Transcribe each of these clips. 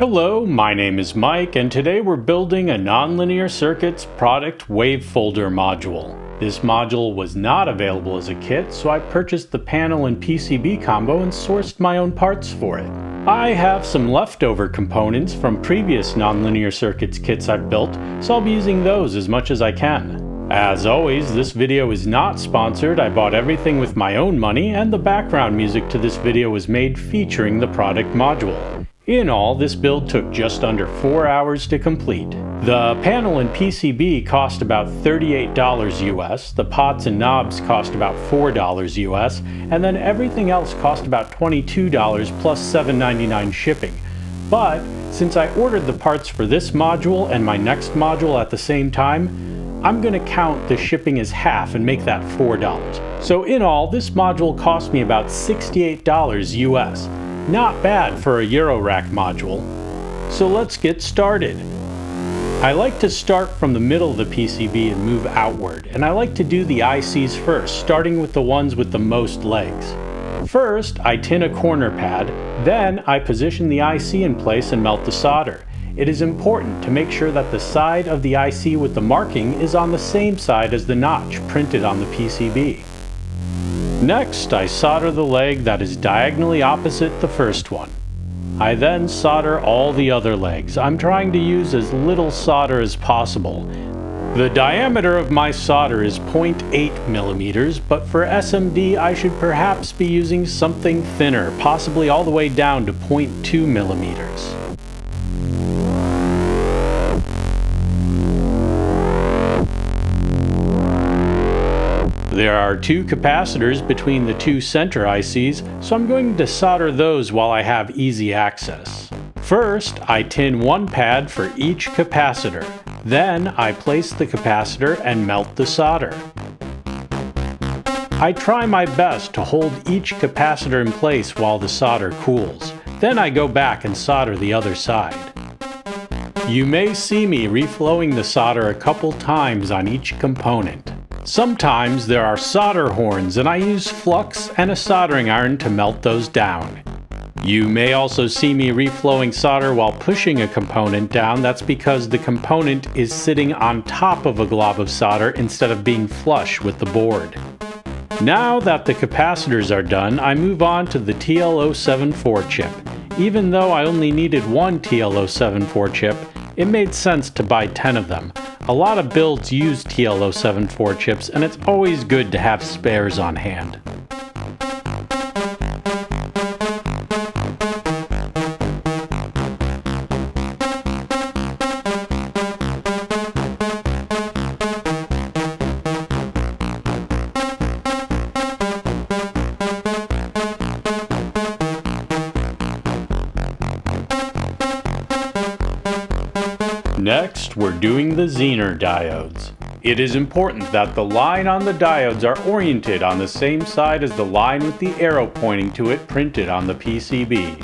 Hello, my name is Mike, and today we're building a Nonlinear Circuits product wave folder module. This module was not available as a kit, so I purchased the panel and PCB combo and sourced my own parts for it. I have some leftover components from previous Nonlinear Circuits kits I've built, so I'll be using those as much as I can. As always, this video is not sponsored. I bought everything with my own money, and the background music to this video was made featuring the product module. In all, this build took just under 4 hours to complete. The panel and PCB cost about $38 US, the pots and knobs cost about $4 US, and then everything else cost about $22 plus $7.99 shipping. But since I ordered the parts for this module and my next module at the same time, I'm going to count the shipping as half and make that $4. So in all, this module cost me about $68 US. Not bad for a Eurorack module. So let's get started. I like to start from the middle of the PCB and move outward, and I like to do the ICs first, starting with the ones with the most legs. First, I tin a corner pad, then I position the IC in place and melt the solder. It is important to make sure that the side of the IC with the marking is on the same side as the notch printed on the PCB. Next, I solder the leg that is diagonally opposite the first one. I then solder all the other legs. I'm trying to use as little solder as possible. The diameter of my solder is 0.8 millimeters, but for SMD I should perhaps be using something thinner, possibly all the way down to 0.2 millimeters. There are two capacitors between the two center ICs, so I'm going to solder those while I have easy access. First, I tin one pad for each capacitor. Then I place the capacitor and melt the solder. I try my best to hold each capacitor in place while the solder cools. Then I go back and solder the other side. You may see me reflowing the solder a couple times on each component. Sometimes there are solder horns, and I use flux and a soldering iron to melt those down. You may also see me reflowing solder while pushing a component down. That's because the component is sitting on top of a glob of solder instead of being flush with the board. Now that the capacitors are done, I move on to the TL074 chip. Even though I only needed one TL074 chip, it made sense to buy 10 of them. A lot of builds use TL074 chips, and it's always good to have spares on hand. Next, we're doing the Zener diodes. It is important that the line on the diodes are oriented on the same side as the line with the arrow pointing to it printed on the PCB.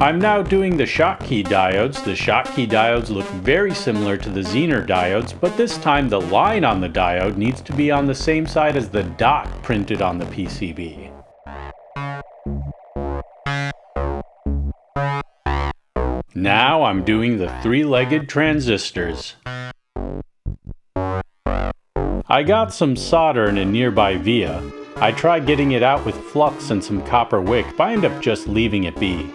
I'm now doing the Schottky diodes. The Schottky diodes look very similar to the Zener diodes, but this time the line on the diode needs to be on the same side as the dot printed on the PCB. Now I'm doing the three-legged transistors. I got some solder in a nearby via. I tried getting it out with flux and some copper wick, but I ended up just leaving it be.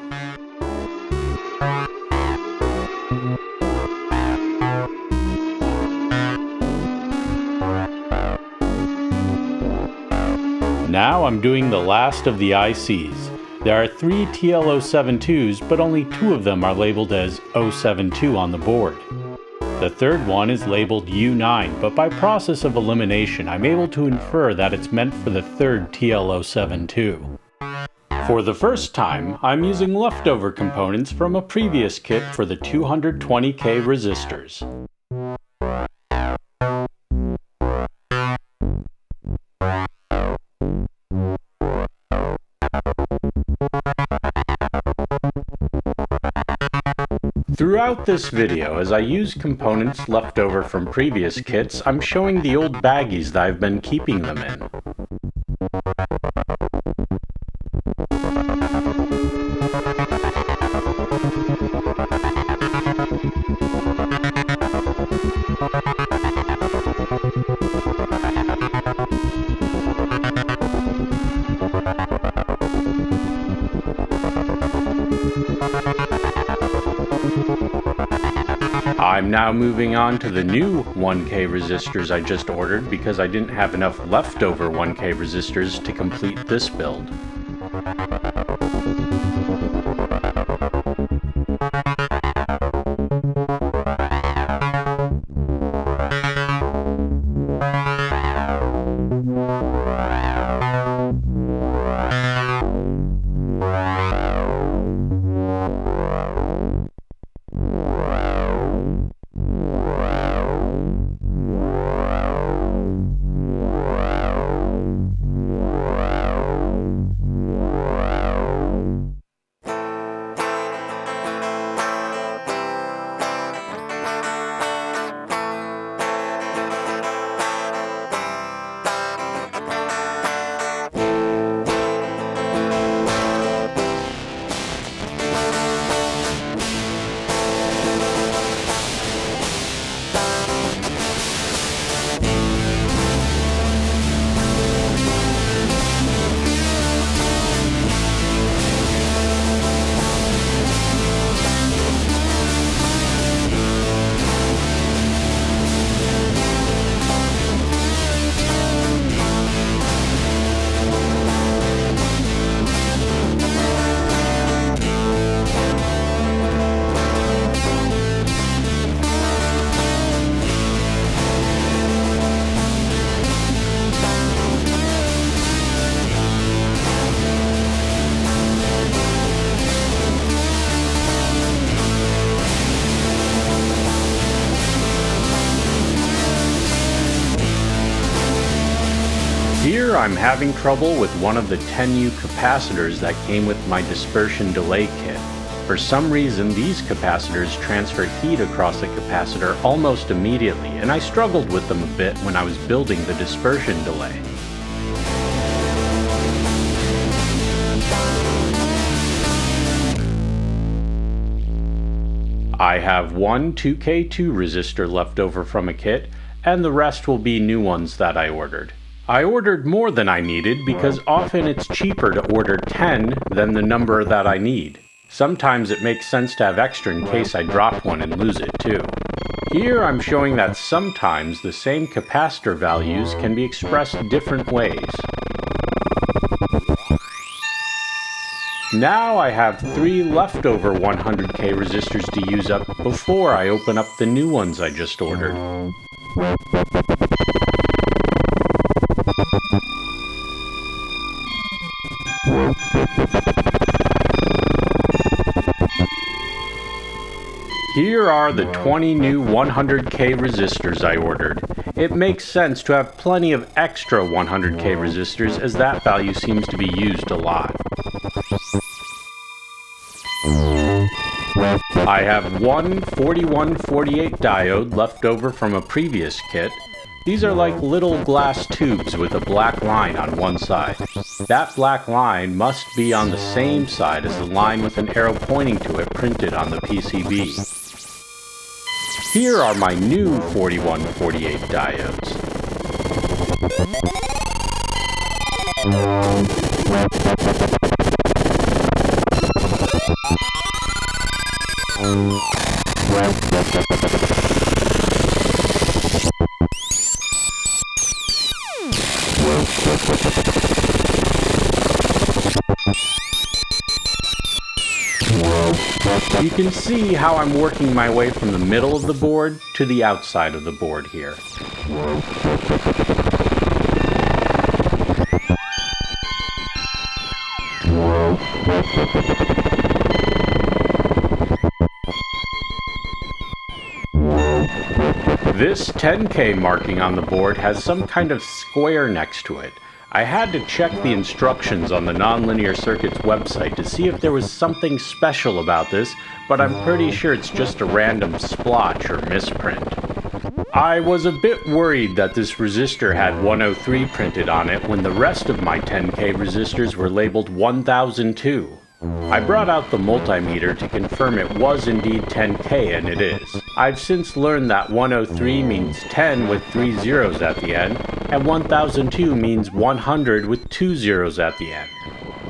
Now I'm doing the last of the ICs. There are 3 TL072s, but only 2 of them are labeled as 072 on the board. The third one is labeled U9, but by process of elimination I'm able to infer that it's meant for the third TL072. For the first time, I'm using leftover components from a previous kit for the 220K resistors. Throughout Throughout this video, as I use components left over from previous kits, I'm showing the old baggies that I've been keeping them in. I'm now moving on to the new 1K resistors I just ordered because I didn't have enough leftover 1K resistors to complete this build. Here I'm having trouble with one of the 10U capacitors that came with my dispersion delay kit. For some reason, these capacitors transfer heat across the capacitor almost immediately, and I struggled with them a bit when I was building the dispersion delay. I have one 2K2 resistor left over from a kit, and the rest will be new ones that I ordered. I ordered more than I needed because often it's cheaper to order 10 than the number that I need. Sometimes it makes sense to have extra in case I drop one and lose it too. Here I'm showing that sometimes the same capacitor values can be expressed different ways. Now I have 3 leftover 100K resistors to use up before I open up the new ones I just ordered. Here are the 20 new 100K resistors I ordered. It makes sense to have plenty of extra 100K resistors as that value seems to be used a lot. I have one 4148 diode left over from a previous kit. These are like little glass tubes with a black line on one side. That black line must be on the same side as the line with an arrow pointing to it printed on the PCB. Here are my new 4148 diodes. You can see how I'm working my way from the middle of the board to the outside of the board here. This 10K marking on the board has some kind of square next to it. I had to check the instructions on the Nonlinear Circuits website to see if there was something special about this, but I'm pretty sure it's just a random splotch or misprint. I was a bit worried that this resistor had 103 printed on it when the rest of my 10K resistors were labeled 1002. I brought out the multimeter to confirm it was indeed 10K, and it is. I've since learned that 103 means 10 with 3 zeros at the end, and 1002 means 100 with 2 zeros at the end.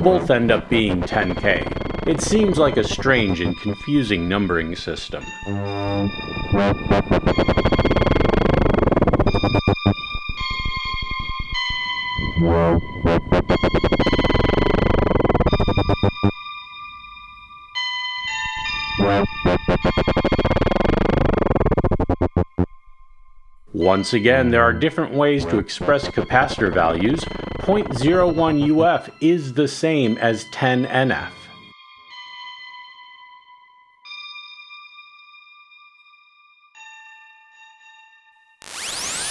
Both end up being 10K. It seems like a strange and confusing numbering system. Once again, there are different ways to express capacitor values. 0.01 UF is the same as 10 NF.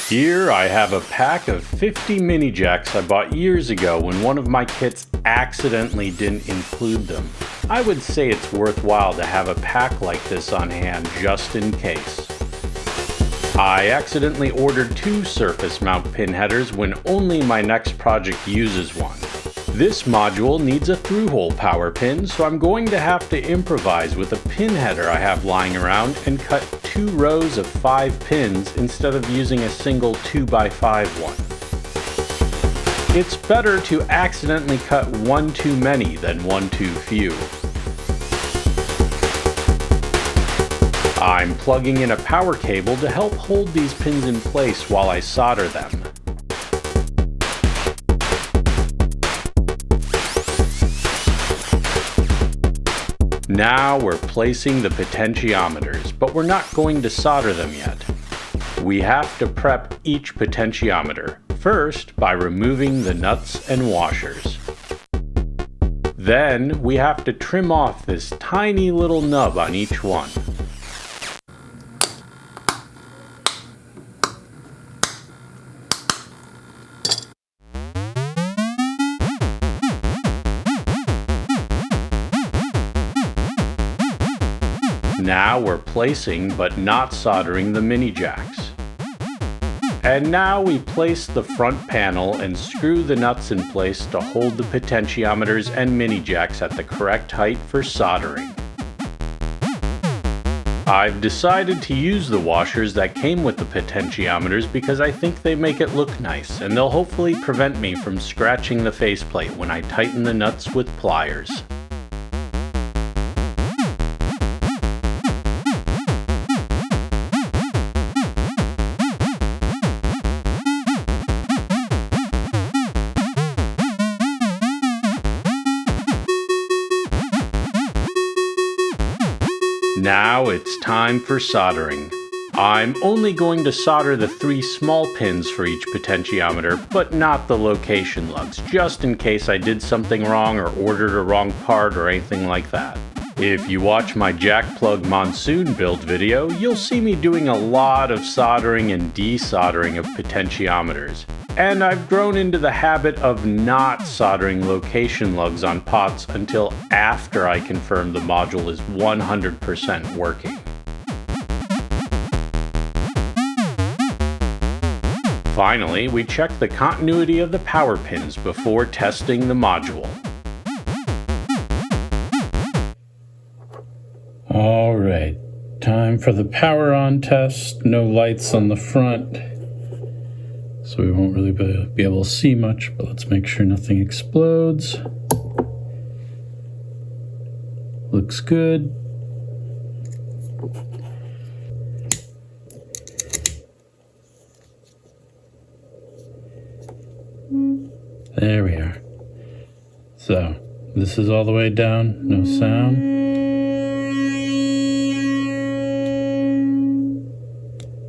Here I have a pack of 50 mini jacks I bought years ago when one of my kits accidentally didn't include them. I would say it's worthwhile to have a pack like this on hand just in case. I accidentally ordered 2 surface mount pin headers when only my next project uses one. This module needs a through-hole power pin, so I'm going to have to improvise with a pin header I have lying around and cut 2 rows of 5 pins instead of using a single 2x5 one. It's better to accidentally cut one too many than one too few. I'm plugging in a power cable to help hold these pins in place while I solder them. Now we're placing the potentiometers, but we're not going to solder them yet. We have to prep each potentiometer, first by removing the nuts and washers. Then we have to trim off this tiny little nub on each one. Now we're placing but not soldering the mini jacks. And now we place the front panel and screw the nuts in place to hold the potentiometers and mini jacks at the correct height for soldering. I've decided to use the washers that came with the potentiometers because I think they make it look nice, and they'll hopefully prevent me from scratching the faceplate when I tighten the nuts with pliers. Now it's time for soldering. I'm only going to solder the 3 small pins for each potentiometer, but not the location lugs, just in case I did something wrong or ordered a wrong part or anything like that. If you watch my jack plug monsoon build video, you'll see me doing a lot of soldering and desoldering of potentiometers. And I've grown into the habit of not soldering location lugs on pots until after I confirm the module is 100% working. Finally, we check the continuity of the power pins before testing the module. Alright, time for the power on test. No lights on the front, so we won't really be able to see much, but let's make sure nothing explodes. Looks good. There we are. So, this is all the way down, no sound.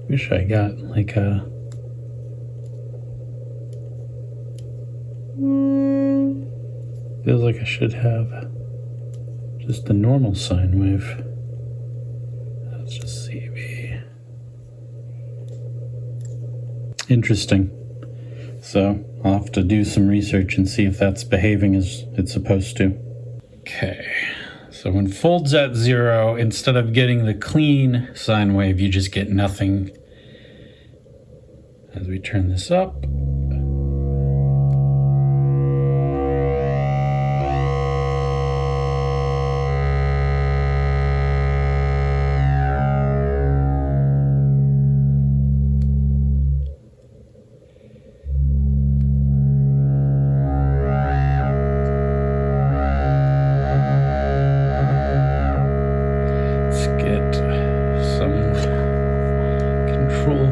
Wish I got like a... Feels like I should have just a normal sine wave. Let's just CV. Interesting. So I'll have to do some research and see if that's behaving as it's supposed to. Okay, so when fold's at 0, instead of getting the clean sine wave, you just get nothing. As we turn this up,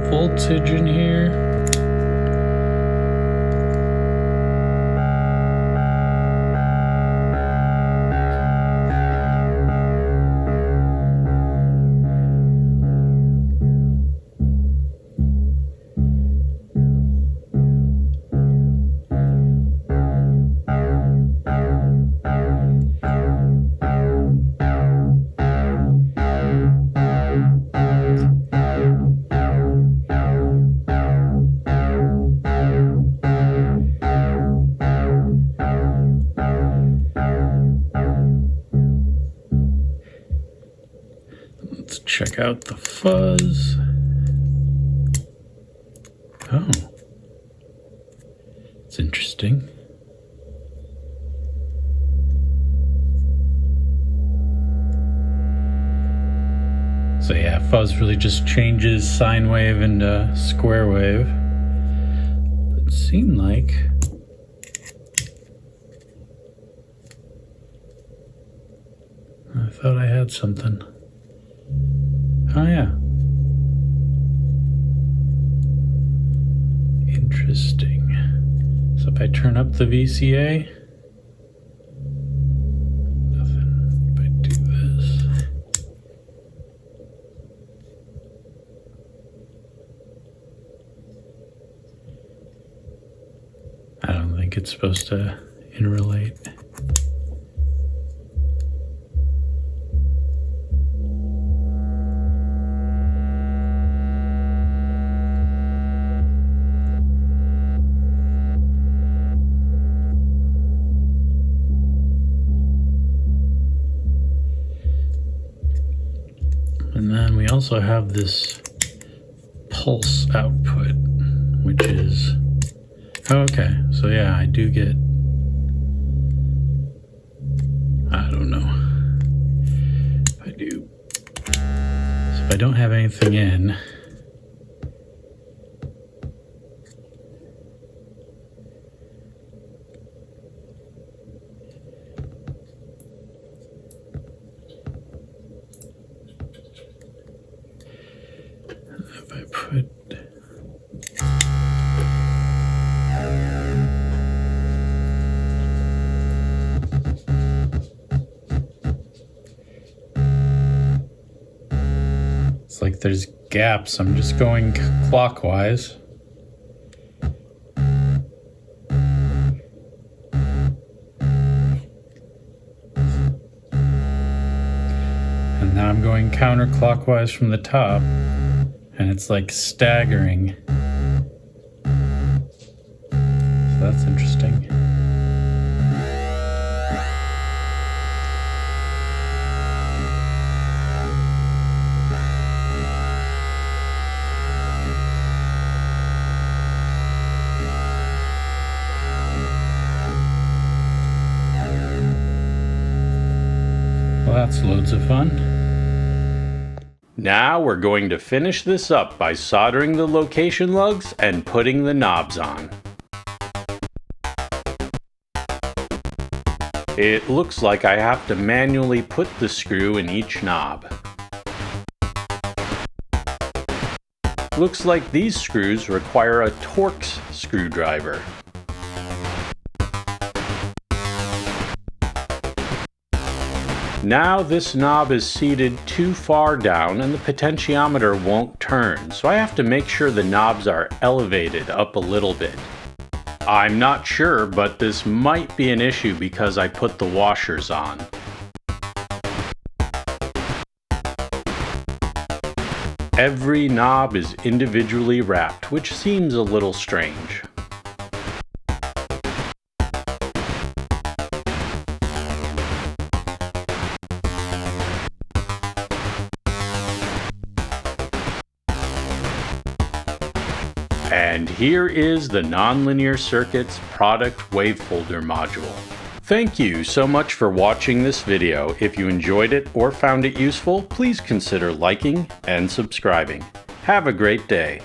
voltage in here. Check out the fuzz. Oh, it's interesting. So yeah, fuzz really just changes sine wave into square wave. It seemed like I thought I had something. Oh yeah. Interesting. So if I turn up the VCA, nothing. If I do this, I don't think it's supposed to interrelate. And then we also have this pulse output, which is, oh, okay, so yeah, I do get, I don't know, if I do, so if I don't have anything in, if I put it's like there's gaps. I'm just going clockwise. And now I'm going counterclockwise from the top. And it's like staggering. So that's interesting. Well, that's loads of fun. Now we're going to finish this up by soldering the location lugs and putting the knobs on. It looks like I have to manually put the screw in each knob. Looks like these screws require a Torx screwdriver. Now this knob is seated too far down and the potentiometer won't turn, so I have to make sure the knobs are elevated up a little bit. I'm not sure, but this might be an issue because I put the washers on. Every knob is individually wrapped, which seems a little strange. And here is the Nonlinear Circuits product wavefolder module. Thank you so much for watching this video. If you enjoyed it or found it useful, please consider liking and subscribing. Have a great day.